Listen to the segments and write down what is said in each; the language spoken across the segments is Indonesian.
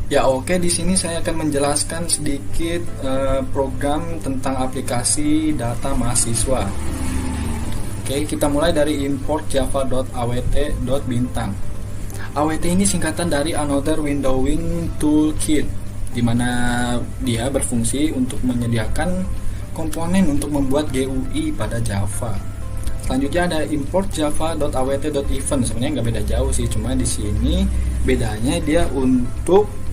Ya oke, di sini saya akan menjelaskan sedikit program tentang aplikasi data mahasiswa. Oke, kita mulai dari import java.awt.bintang. AWT ini singkatan dari Another Windowing Toolkit, di mana dia berfungsi untuk menyediakan komponen untuk membuat GUI pada Java. Selanjutnya ada import java.awt.event. Sebenarnya nggak beda jauh sih, cuma di sini bedanya dia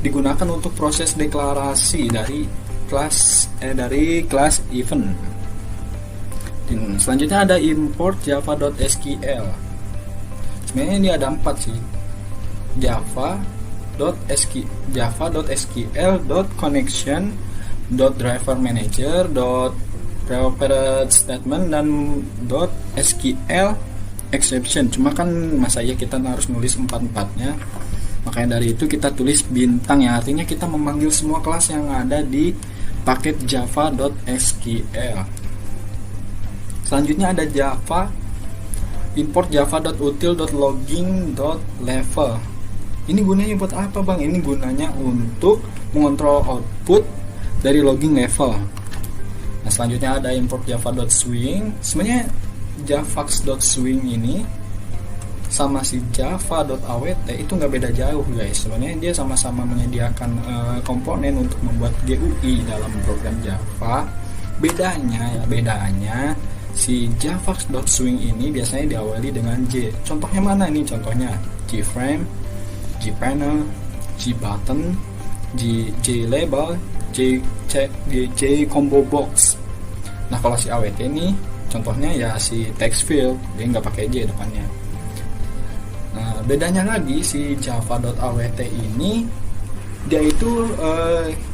digunakan untuk proses deklarasi dari kelas event. Dan selanjutnya ada import java.sql. Sebenarnya ini ada 4 sih. java.sql.connection, .driver manager, .prepared statement, dan .sql exception. Cuma kan masa ya kita harus nulis 4-4-nya, makanya dari itu kita tulis bintang, yang artinya kita memanggil semua kelas yang ada di paket java.sql. Selanjutnya ada import java.util.logging.level. Ini gunanya buat apa bang? Ini gunanya untuk mengontrol output dari logging level. Nah, selanjutnya ada import java.swing. Sebenarnya javax.swing ini sama si java.awt itu nggak beda jauh guys. Sebenarnya dia sama-sama menyediakan komponen untuk membuat GUI dalam program Java. Bedanya si javax.swing ini biasanya diawali dengan J. Contohnya mana nih? Contohnya JFrame, JPanel, JButton, JLabel, Combo Box. Nah, kalau si AWT ini contohnya ya si text field, dia nggak pakai J depannya. Nah, bedanya lagi si java.awt ini dia itu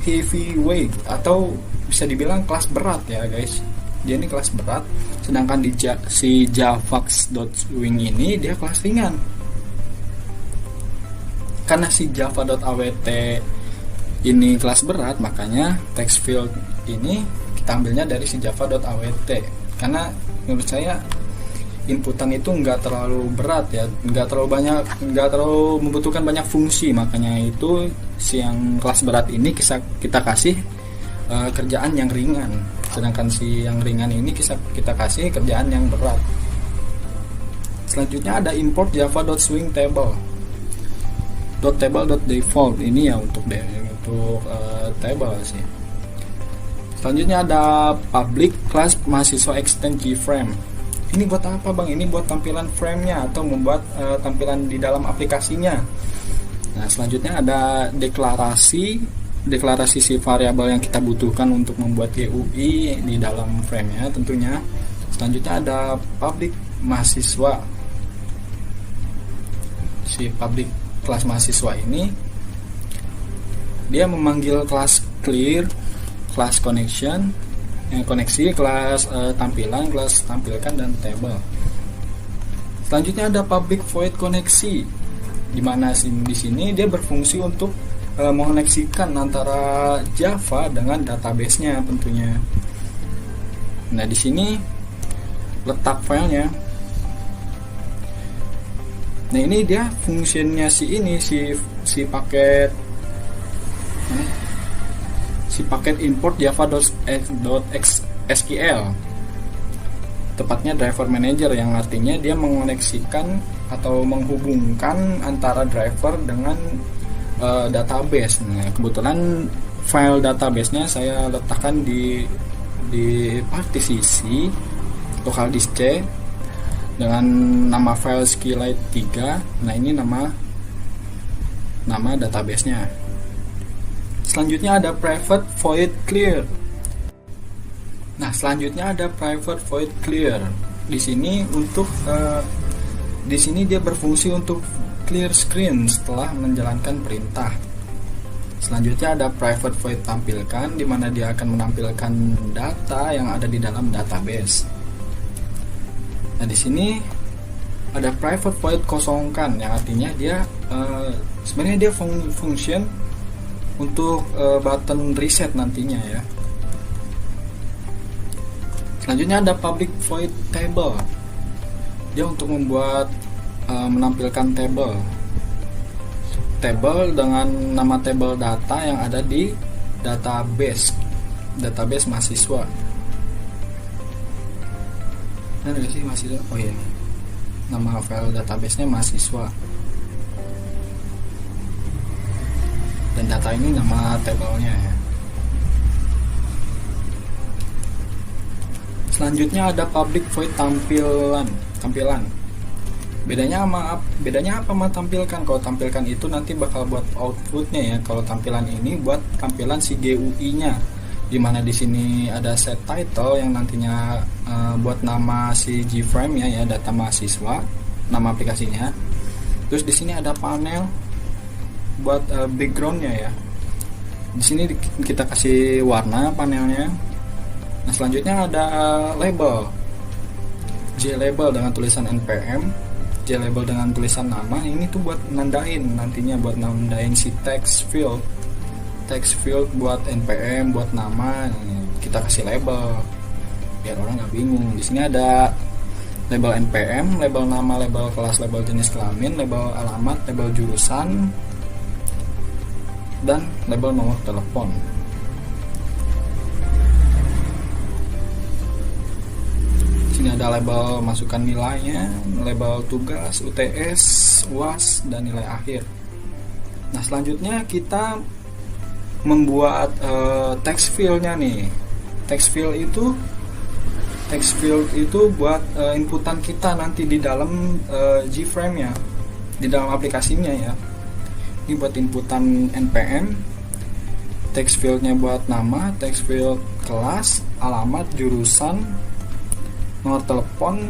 heavyweight atau bisa dibilang kelas berat ya guys. Dia ini kelas berat, sedangkan si javax.swing ini dia kelas ringan. Karena si java.awt ini kelas berat, makanya text field ini kita ambilnya dari si java.awt. Karena menurut saya inputan itu nggak terlalu berat ya, nggak terlalu membutuhkan banyak fungsi, makanya itu si yang kelas berat ini kita kasih kerjaan yang ringan, sedangkan si yang ringan ini kita kasih kerjaan yang berat. Selanjutnya ada import java.swing table. .table.default ini ya untuk table sih. Selanjutnya ada public class mahasiswa extend keyframe. Ini buat apa bang? Ini buat tampilan frame-nya atau membuat tampilan di dalam aplikasinya. Nah, selanjutnya ada deklarasi si variabel yang kita butuhkan untuk membuat GUI di dalam frame-nya tentunya. Selanjutnya ada public mahasiswa. Si public kelas mahasiswa ini dia memanggil kelas clear, kelas connection, koneksi, kelas tampilan, kelas tampilkan, dan table. Selanjutnya ada public void koneksi, di mana di sini dia berfungsi untuk mengoneksikan antara Java dengan database-nya tentunya. Nah, di sini letak filenya. Nah, ini dia fungsinya si paket import java.sql, tepatnya driver manager, yang artinya dia mengoneksikan atau menghubungkan antara driver dengan database. Nah, kebetulan file database-nya saya letakkan di partisi C, local disk C, dengan nama file skillite 3. Nah, ini nama database-nya. Selanjutnya ada private void clear. Nah, selanjutnya ada private void clear. Di sini dia berfungsi untuk clear screen setelah menjalankan perintah. Selanjutnya ada private void tampilkan, di mana dia akan menampilkan data yang ada di dalam database. Nah, di sini ada private void kosongkan, yang artinya dia sebenarnya dia function untuk button reset nantinya ya. Selanjutnya ada public void table. Dia untuk membuat menampilkan table. table dengan nama table data yang ada di database mahasiswa. Ada nggak sih mahasiswa? Oh iya, nama file database-nya mahasiswa, dan data ini nama tabelnya ya. Selanjutnya ada public void tampilan. Bedanya apa sama tampilkan? Kalau tampilkan itu nanti bakal buat outputnya ya. Kalau tampilan ini buat tampilan si GUI-nya. Dimana di sini ada set title yang nantinya buat nama si Gframe ya, data mahasiswa, nama aplikasinya. Terus di sini ada panel buat backgroundnya ya. Di sini kita kasih warna panelnya. Nah, selanjutnya ada label. JLabel dengan tulisan npm, JLabel dengan tulisan nama. Ini tuh buat nandain nantinya, buat nandain si text field buat npm, buat nama. Kita kasih label biar orang nggak bingung. Di sini ada label npm, label nama, label kelas, label jenis kelamin, label alamat, label jurusan, dan label nomor telepon. Ini ada label masukkan nilainya, label tugas, UTS, UAS, dan nilai akhir. Nah, selanjutnya kita membuat text field-nya nih. Text field itu buat inputan kita nanti di dalam Gframe-nya, di dalam aplikasinya ya. Ini buat inputan npm, text field-nya buat nama, text field kelas, alamat, jurusan, nomor telepon,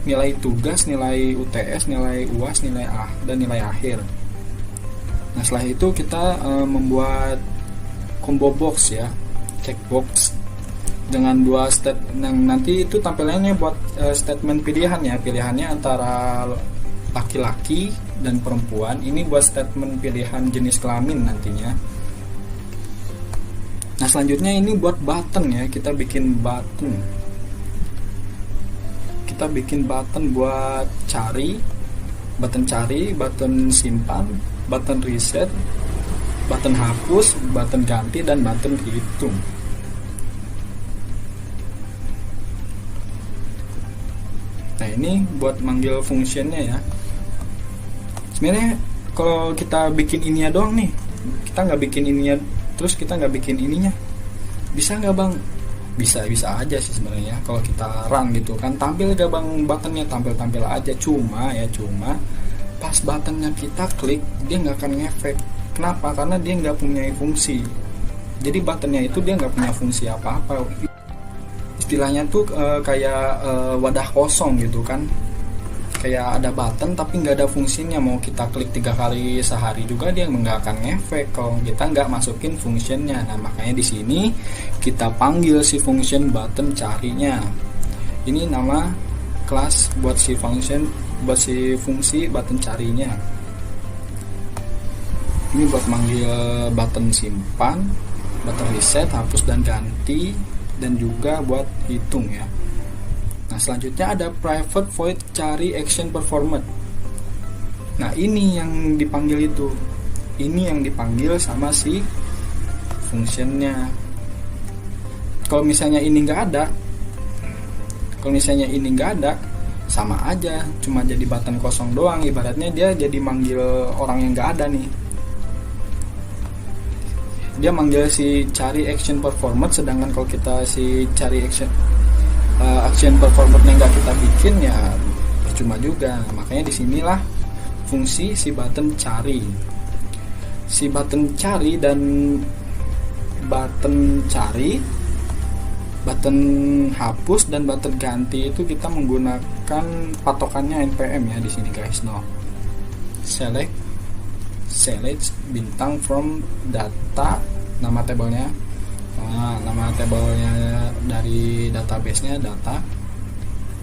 nilai tugas, nilai UTS, nilai UAS, nilai dan nilai akhir. Nah, setelah itu kita membuat combo box ya, checkbox dengan dua nanti itu tampilannya buat statement pilihan ya, pilihannya antara laki-laki dan perempuan. Ini buat statement pilihan jenis kelamin nantinya. Nah, selanjutnya ini buat button ya, kita bikin button buat cari, button simpan, button reset, button hapus, button ganti, dan button hitung. Nah, ini buat manggil fungsinya ya. Sebenarnya kalau kita bikin ininya doang nih, kita nggak bikin ininya, terus kita nggak bikin ininya, bisa nggak bang? Bisa aja sih sebenarnya. Kalau kita run gitu kan, tampil gak bang buttonnya, tampil aja. Cuma pas buttonnya kita klik, dia nggak akan ngefek. Kenapa? Karena dia nggak punya fungsi. Jadi buttonnya itu dia nggak punya fungsi apa-apa. Istilahnya tuh kayak wadah kosong gitu kan. Kayak ada button tapi nggak ada fungsinya. Mau kita klik 3 kali sehari juga dia nggak akan ngefek kalau kita nggak masukin fungsinya. Nah, makanya di sini kita panggil si function button carinya. Ini nama kelas buat si fungsi button carinya. Ini buat manggil button simpan, button reset, hapus dan ganti, dan juga buat hitung ya. Nah, selanjutnya ada private void cari action performed. Nah, ini yang dipanggil itu. Ini yang dipanggil sama si functionnya. Kalau misalnya ini nggak ada, sama aja, cuma jadi button kosong doang. Ibaratnya dia jadi manggil orang yang nggak ada nih. Dia manggil si cari action performed, sedangkan kalau kita si cari action performance yang nggak kita bikin ya percuma juga. Makanya disinilah fungsi si button cari. Si button cari dan button hapus dan button ganti itu kita menggunakan patokannya npm ya di sini guys. No, select bintang from data, nama tabelnya. Nah, nama tabelnya dari database-nya data,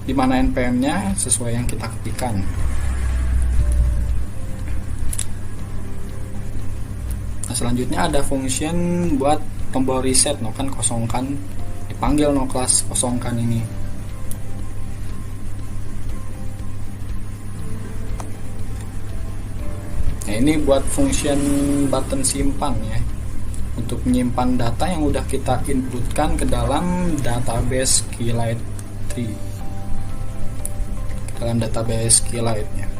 dimana npm-nya sesuai yang kita ketikkan. Nah, selanjutnya ada function buat tombol reset, no kan kosongkan, dipanggil no kelas kosongkan ini. Nah, ini buat function button simpan ya, untuk menyimpan data yang udah kita inputkan ke dalam database Keylight 3, dalam database Keylight-nya.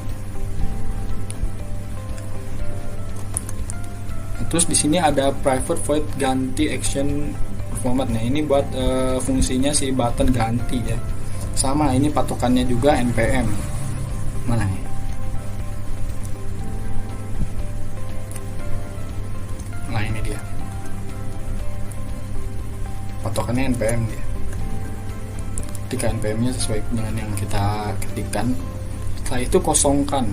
Terus di sini ada private void ganti action format. Nah, ini buat fungsinya si button ganti ya. Sama, ini patokannya juga npm. Mana nih? Nah, ini dia. Patokannya npm dia. Ketika npm-nya sesuai dengan yang kita ketikkan, setelah itu kosongkan.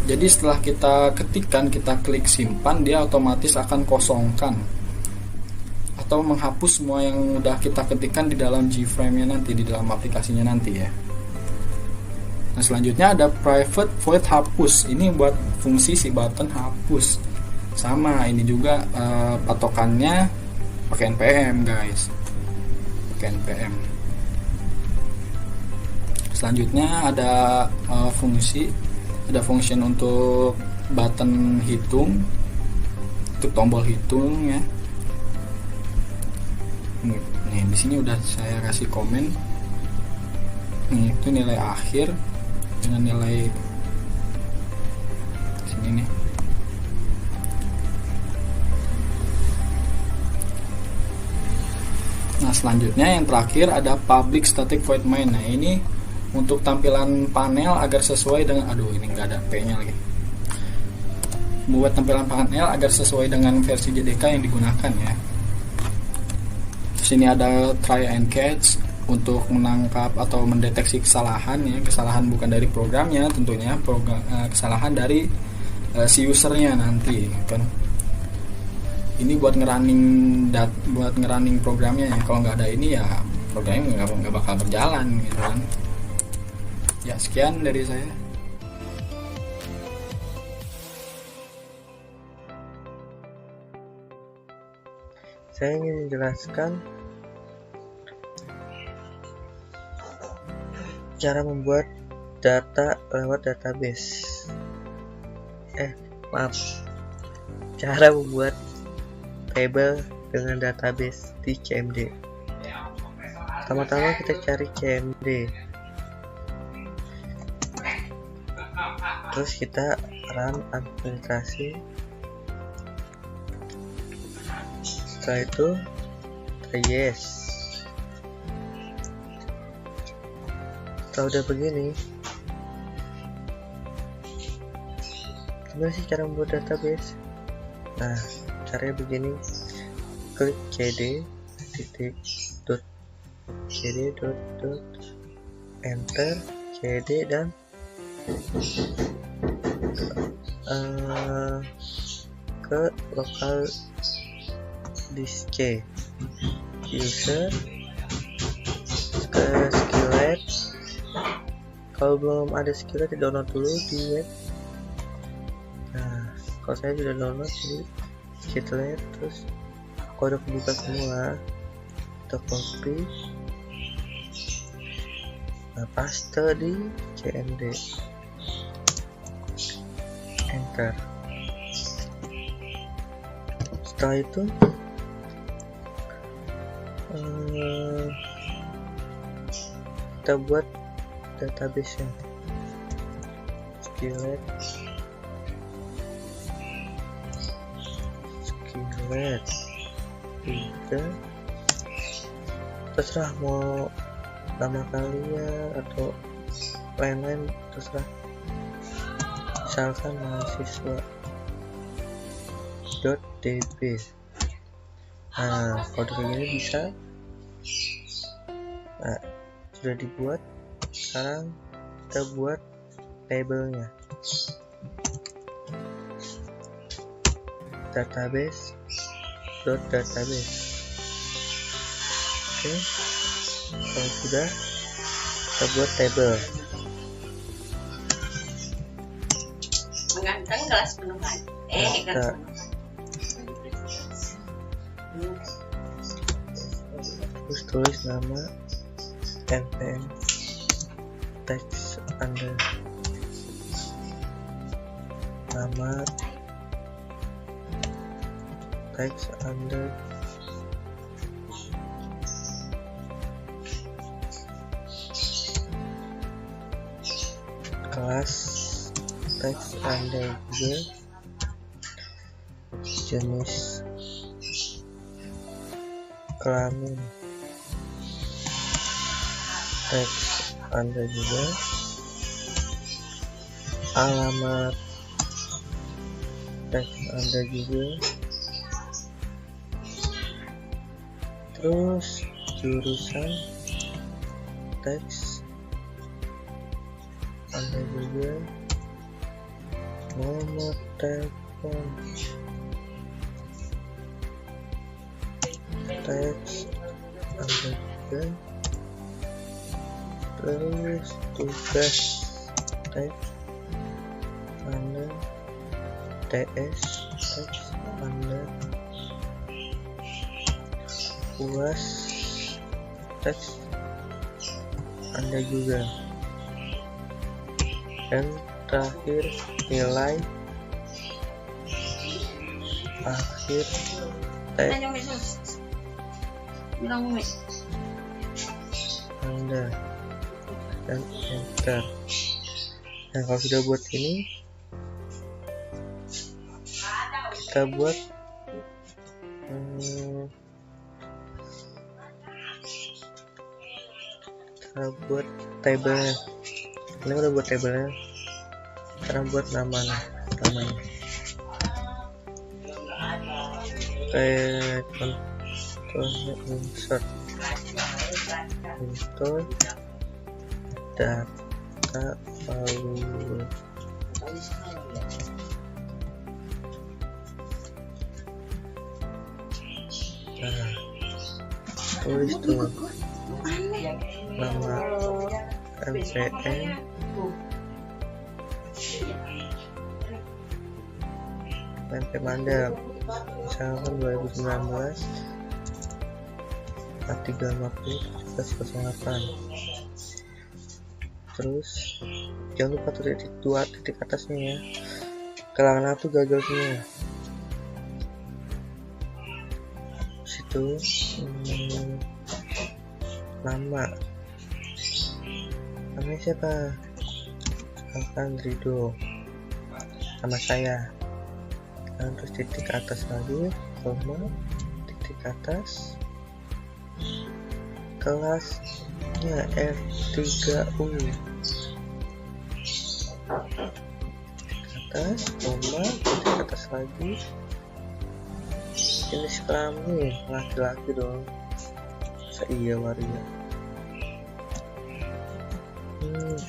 Jadi setelah kita ketikkan, kita klik simpan, dia otomatis akan kosongkan atau menghapus semua yang udah kita ketikkan di dalam Gframe-nya nanti, di dalam aplikasinya nanti ya. Nah, selanjutnya ada private void hapus. Ini buat fungsi si button hapus. Sama, ini juga patokannya pakai npm guys, pakai npm. Selanjutnya ada function untuk button hitung, untuk tombol hitung ya. Nih di sini udah saya kasih komen. Nih, itu nilai akhir dengan nilai sini nih. Nah, selanjutnya yang terakhir ada public static void main. Nah, ini untuk tampilan panel agar sesuai dengan, ini nggak ada P-nya lagi. Buat tampilan panel agar sesuai dengan versi JDK yang digunakan ya. Terus ini ada try and catch untuk menangkap atau mendeteksi kesalahan ya. Kesalahan bukan dari programnya tentunya, kesalahan dari si usernya nanti kan. Ini buat ngerunning programnya ya. Kalau nggak ada ini ya programnya nggak bakal berjalan gitu kan. Ya, sekian dari saya. Saya ingin menjelaskan cara membuat data lewat database. Cara membuat table dengan database di CMD. Pertama-tama kita cari CMD. Terus kita run administrasi. Setelah itu yes. Setelah udah begini, gimana sih cara membuat database? Nah, caranya begini. Klik cd enter cd dan ke lokal disk C, user ke Skillet. Kalau belum ada Skillet, download dulu di web. Nah, kalau saya sudah download di Skillet, terus kalau udah kebuka semua, kita copy, nah paste di CMD, enter. Setelah itu kita buat database-nya. Skillet tiga, terserah mau nama kalian atau lain-lain, terserah. Misalkan mahasiswa .db. Nah, kalau kayak gini bisa. Nah, sudah dibuat. Sekarang kita buat tabelnya. Database. Oke. Kalau sudah, kita buat table. Mengantar kelas penuhan. Kelas terus tulis nama npm text under nama, teks under kelas, teks under juga jenis kelamin, teks under juga alamat, teks under juga, terus jurusan, teks under juga, nomor telepon, teks under juga, terus tugas, teks under, TS, teks under, UAS, teks under juga, dan terakhir nilai akhir, teks under, dan enter. Nah, kalau sudah buat ini, kita buat tabelnya. Ini udah buat tabelnya, sekarang buat namanya. Kayak contohnya insert data value. Nah, tulis tuh nama MCN, MP Mandal, misalkan 2019 4350 terus jangan lupa tuh titik atasnya ya, kalangan tuh gagal semua. Situ namanya siapa, misalkan Rido, nama saya, dan terus titik atas lagi, koma, titik atas, kelasnya R3U, titik atas, koma, titik atas lagi, jenis kelamin laki-laki dong, iya waria,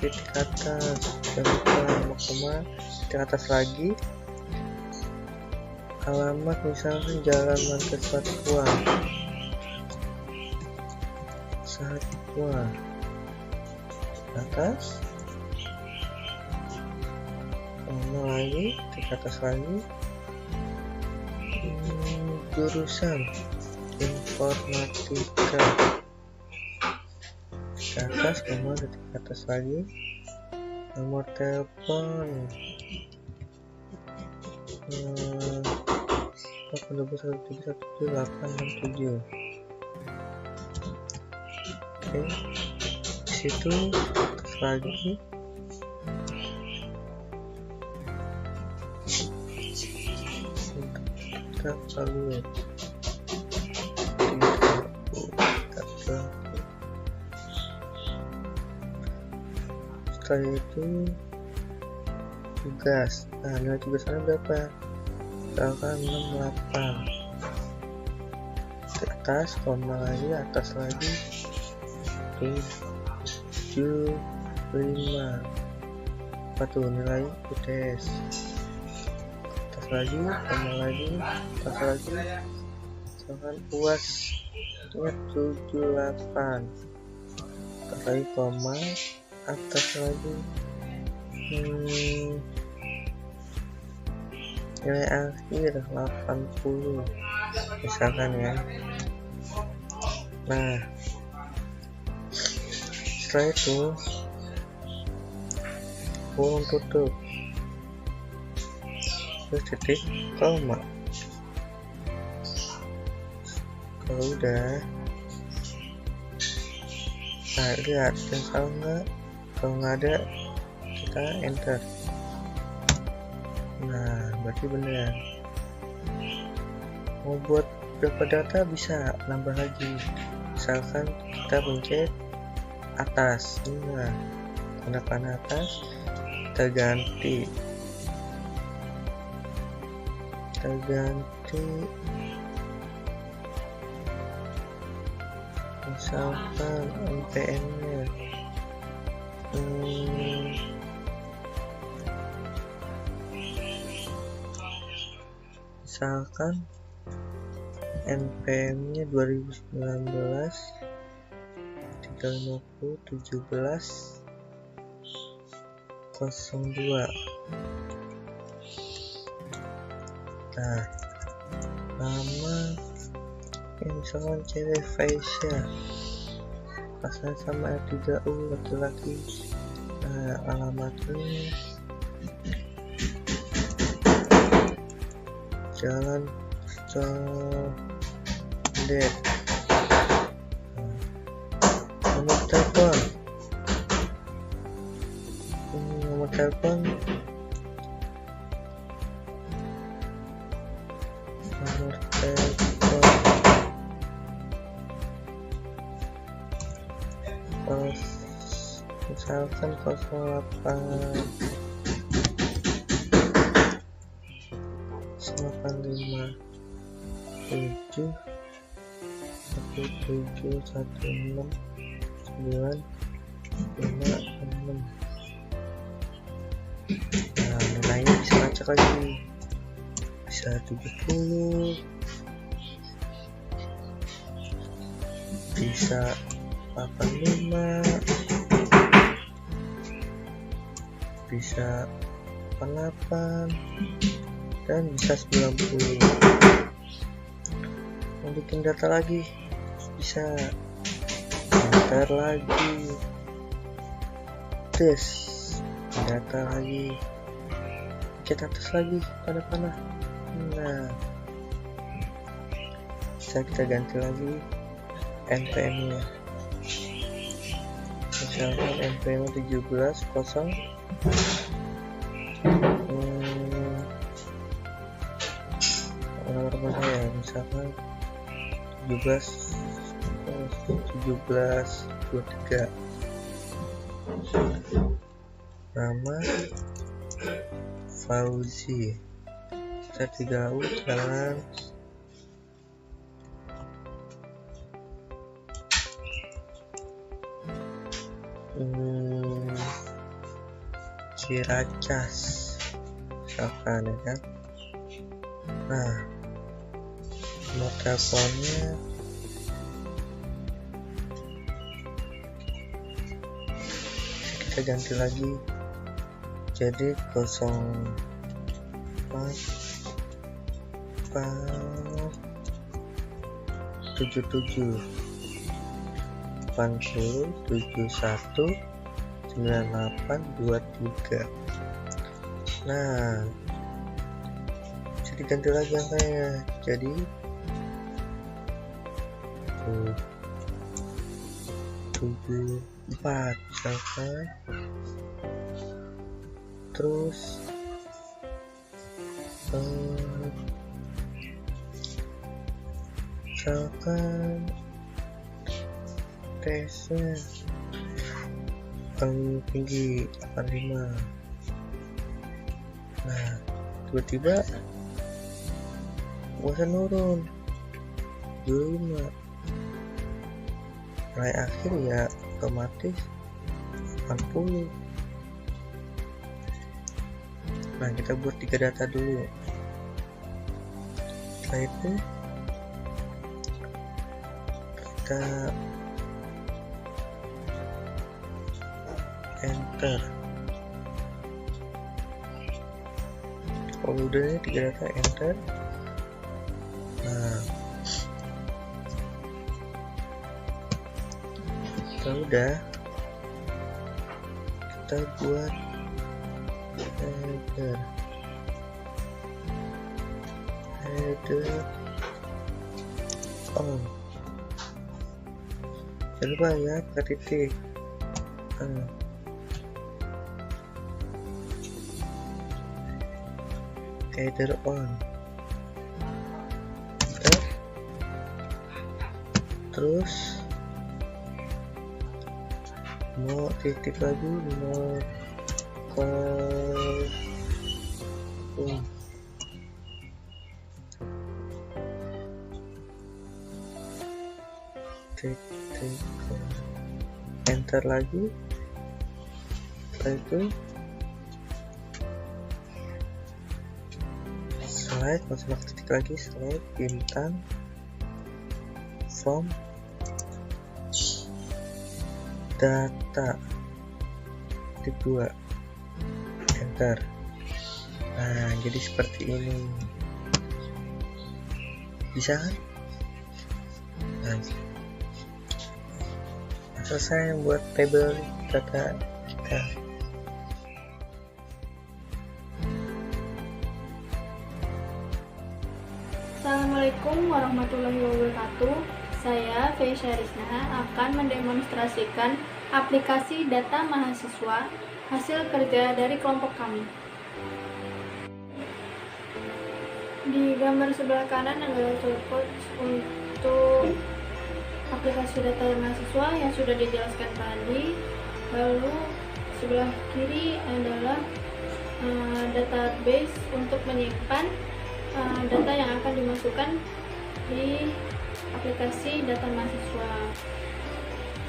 titik atas, jangan koma, titik atas lagi, alamat misalkan Jalan Mangga Satwa, atas, koma lagi, titik atas lagi, jurusan informatika, titik atas, koma, titik atas lagi, nomor telepon 821317867. Oke, situ terus lagi kita lalu setelah itu tugas. Nah, nilai tugasnya berapa? Misalkan 68, di atas, koma lagi, atas lagi 75. Apa tuh nilai UTS? Atas lagi, koma lagi, atas lagi, misalkan UAS 78, atas lagi, koma, atas lagi, nilai akhir 80 misalkan ya. Nah, setelah itu kurung tutup, terus titik koma. Kalau udah, nah lihat dan salah nggak, kalau nggak ada kita enter. Nah berarti benar. Mau buat berapa data bisa nambah lagi, misalkan kita pencet atas, nah tanda panah atas kita ganti misalkan npm nya misalkan npm nya 2019 350 17 02. Nah nama misalkan cewek Faisya, pasangan sama R3U laki-laki. Nah alamatnya Jalan Condet. Nomor telepon nomor telepon misalkan 0885 7 1716 956. Nah nilainya bisa ngacak lagi, bisa 70, bisa 85, bisa 88, dan bisa 90. Mau bikin data lagi bisa enter lagi, tes data lagi, kita atas lagi panah. Nah bisa kita ganti lagi npm nya, misalkan npm 17.0 nomor mana ya, misalkan 1723. Nama Fauzi, R3U Jalan Ciracas misalkan ya kan. Nah nomor teleponnya kita ganti lagi jadi 0477 80 71 9823. Nah bisa diganti lagi angkanya jadi 74 misalkan, terus misalkan tesnya paling tinggi 85. Nah tiba-tiba bosan nurun 25, nilai akhir ya otomatis 80. Nah kita buat 3 data dulu, setelah itu kita enter. Kalau udah nih 3 data enter. Nah kalau udah kita buat enter. header on. Jangan lupa ya pakai titik. Header on. Terus mau titik lagi, mau titik, enter lagi. Setelah itu slide, masuk pakai titik lagi, slide bintang from data titik 2, enter. Nah, jadi seperti ini, bisa kan? Nah, selesai buat tabel data kita. Assalamualaikum warahmatullahi wabarakatuh. Saya Feisha Rizna akan mendemonstrasikan aplikasi data mahasiswa hasil kerja dari kelompok kami. Di gambar sebelah kanan adalah shortcut untuk aplikasi data mahasiswa yang sudah dijelaskan tadi. Lalu sebelah kiri adalah database untuk menyimpan data yang akan dimasukkan di aplikasi data mahasiswa.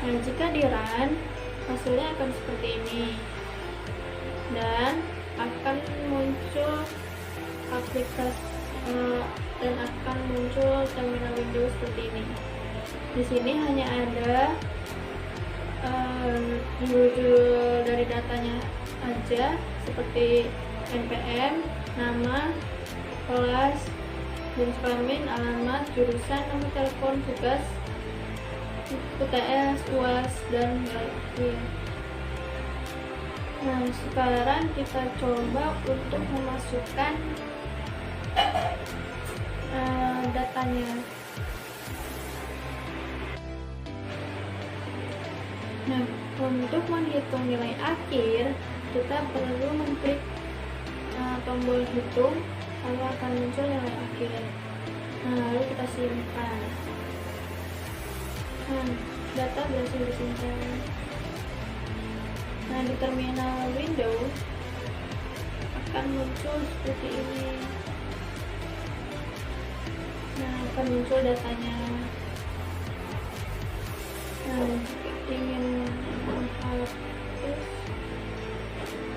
Nah, jika di run, hasilnya akan seperti ini dan akan muncul aplikasi dan akan muncul terminal Windows seperti ini. Di sini hanya ada judul dari datanya aja, seperti NPM, nama, kelas, jenis kelamin, alamat, jurusan, nomor telepon, tugas, UTS, UAS, dan lain-lain. Nah, sekarang kita coba untuk memasukkan datanya. Nah, untuk menghitung nilai akhir, kita perlu mengklik tombol hitung, lalu akan muncul nilai akhir. Nah, lalu kita simpan. Nah, data berhasil disimpan. Nah, di terminal Windows akan muncul seperti ini. Nah, akan muncul datanya. Nah, jika ingin menghapus,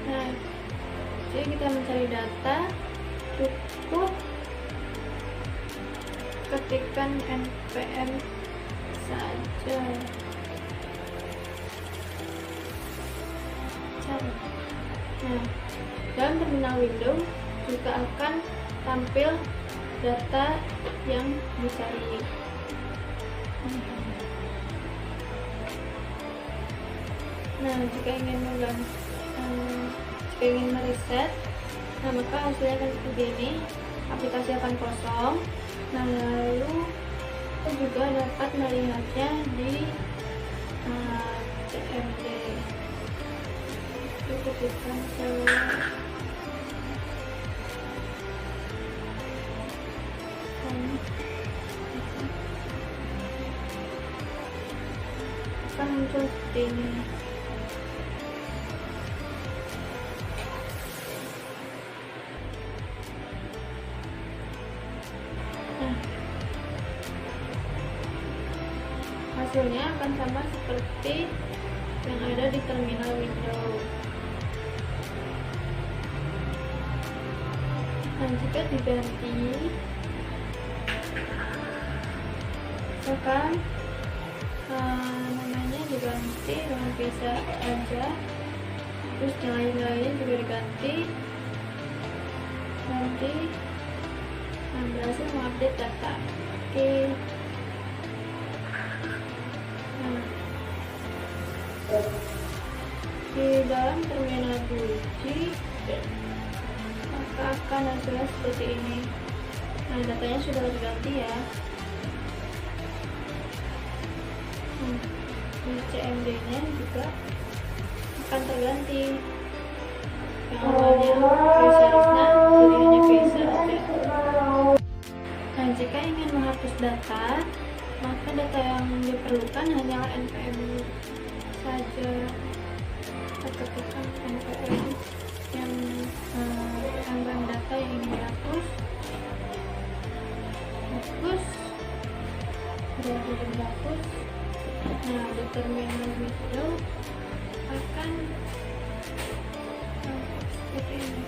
nah, jadi kita mencari data, cukup ketikkan npm saja. Nah, dalam terminal Windows juga akan tampil data yang dicari. Nah, jika ingin mereset, nah maka hasilnya akan seperti ini. Aplikasi akan kosong. Nah, lalu kita juga dapat melihatnya di CMD. Ketikkan akan muncul seperti ini. Hasilnya akan sama seperti yang ada di terminal Windows. Nah, jika diganti, misalkan namanya diganti dengan biasa aja, terus nilai-nilainya juga diganti, nanti berhasil mengupdate data. Oke. Di dalam terminal Guji, maka akan hasilnya seperti ini. Nah, datanya sudah terganti ya. Di CMD nya juga akan terganti. Yang awalnya Visa jadi hanya Visa aja. Nah, jika ingin menghapus data, maka data yang diperlukan hanyalah NPM saja. Kita ketikkan NPM yang NPM data yang ingin dihapus. Hapus, sudah dihapus. Nah, di terminal window akan seperti ini.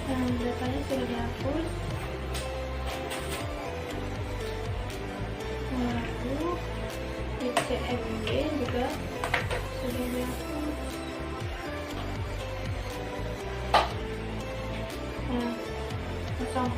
Nah, datanya sudah dihapus. Lalu di CMD juga sudah dihapus. Nah, kosong.